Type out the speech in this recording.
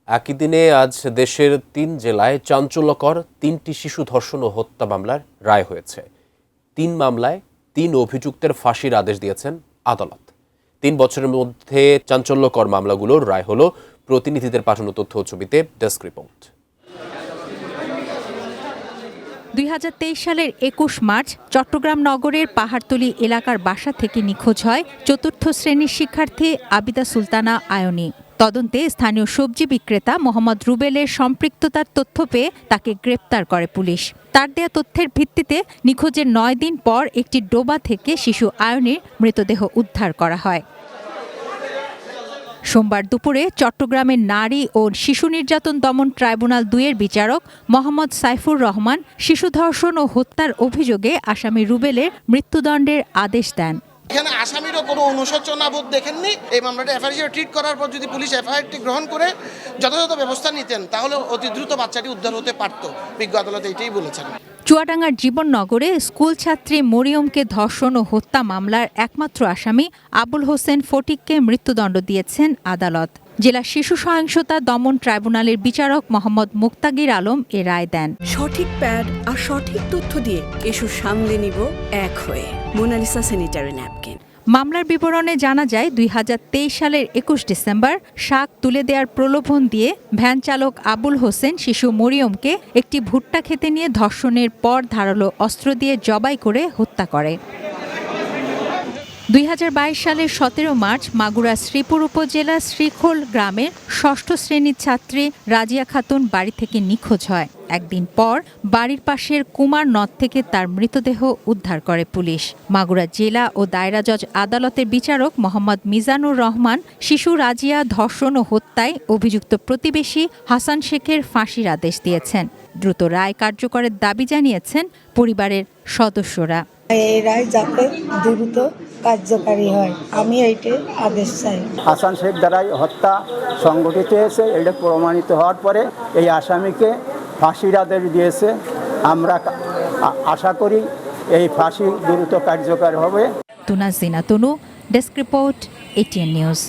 একই দিনে আজ দেশের ৩ জেলায় চাঞ্চল্যকর ৩টি শিশু ধর্ষণ ও হত্যা মামলার রায় হয়েছে। ৩ মামলায় ৩ অভিযুক্তের ফাঁসির আদেশ দিয়েছেন আদালত। ৩ বছরের মধ্যে চাঞ্চল্যকর মামলাগুলোর রায় হলো। প্রতিনিধিদের পাঠানো তথ্য ও ছবিতে ডেস্ক রিপোর্ট। ২০২৩ সালের ২১ মার্চ চট্টগ্রাম নগরের পাহাড়তলী এলাকার বাসা থেকে নিখোঁজ হয় চতুর্থ শ্রেণীর শিক্ষার্থী আবিদা সুলতানা আয়নী। তদন্তে স্থানীয় সবজি বিক্রেতা মোহাম্মদ রুবেলের সম্পৃক্ততার তথ্য পেয়ে তাকে গ্রেপ্তার করে পুলিশ। তার দেয়া তথ্যের ভিত্তিতে নিখোঁজের ৯ দিন পর একটি ডোবা থেকে শিশু আয়নীর মৃতদেহ উদ্ধার করা হয়। সোমবার দুপুরে চট্টগ্রামের নারী ও শিশু নির্যাতন দমন ট্রাইব্যুনাল ২-এর বিচারক মোহাম্মদ সাইফুর রহমান শিশু ধর্ষণ ও হত্যার অভিযোগে আসামি রুবেলের মৃত্যুদণ্ডের আদেশ দেন। এখানে আসামিরও কোনো অনুশোচনাবোধ দেখেননি। এই মামলাটা এফআইআর হিসেবে ট্রিট করার পর যদি পুলিশ এফআইআরটি গ্রহণ করে যথাযথ ব্যবস্থা নিতেন তাহলে অতি দ্রুত বাচ্চাটি উদ্ধার হতে পারত। বিজ্ঞ আদালত এইটাই বলেছেন। চুয়াডাঙ্গার জীবননগরে স্কুল ছাত্রী মরিয়মকে ধর্ষণ ও হত্যা মামলার একমাত্র আসামি আবুল হোসেন ফটিককে মৃত্যুদণ্ড দিয়েছেন আদালত। জেলা শিশু সহিংসতা দমন ট্রাইব্যুনালের বিচারক মোহাম্মদ মুক্তাগির আলম এ রায় দেন। সঠিক প্যাড আর সঠিক তথ্য দিয়ে এসব সামলে নিব এক হয়ে। Monalisa sanitary napkin. মামলার বিবরণে জানা যায় ২০২৩ সালের ২১ ডিসেম্বর শাক তুলে দেওয়ার প্রলোভন দিয়ে ভ্যান চালক আবুল হোসেন শিশু মরিয়মকে একটি ভুট্টা খেতে নিয়ে ধর্ষণের পর ধারালো অস্ত্র দিয়ে জবাই করে হত্যা করে। ২০২২ সালের ১৭ মার্চ মাগুরা শ্রীপুর উপজেলা শ্রীখোল গ্রামের ষষ্ঠ শ্রেণীর ছাত্রী রাজিয়া খাতুন বাড়ি থেকে নিখোঁজ হয়। একদিন পর বাড়ির পাশের কুমার নদ থেকে তার মৃতদেহ উদ্ধার করে পুলিশ। মাগুরা জেলা ও দায়রা জজ আদালতের বিচারক মোহাম্মদ মিজানুর রহমান শিশু রাজিয়া ধর্ষণ ও হত্যায় অভিযুক্ত প্রতিবেশী হাসান শেখের ফাঁসির আদেশ দিয়েছেন। দ্রুত রায় কার্যকরের দাবি জানিয়েছেন পরিবারের সদস্যরা। এই রায় যাতে দ্রুত কার্যকারী হয়, আমি এইটাই আদেশ চাই। হাসান শেখ দ্বারাই হত্যা সংগঠিত হয়েছে, এটা প্রমাণিত হওয়ার পরে এই আসামিকে ফাঁসির আদেশ দিয়েছে। আমরা আশা করি এই ফাঁসি দ্রুত কার্যকর হবে। তুনা জিনা তনু, ডেস্ক রিপোর্ট, এটিএন নিউজ।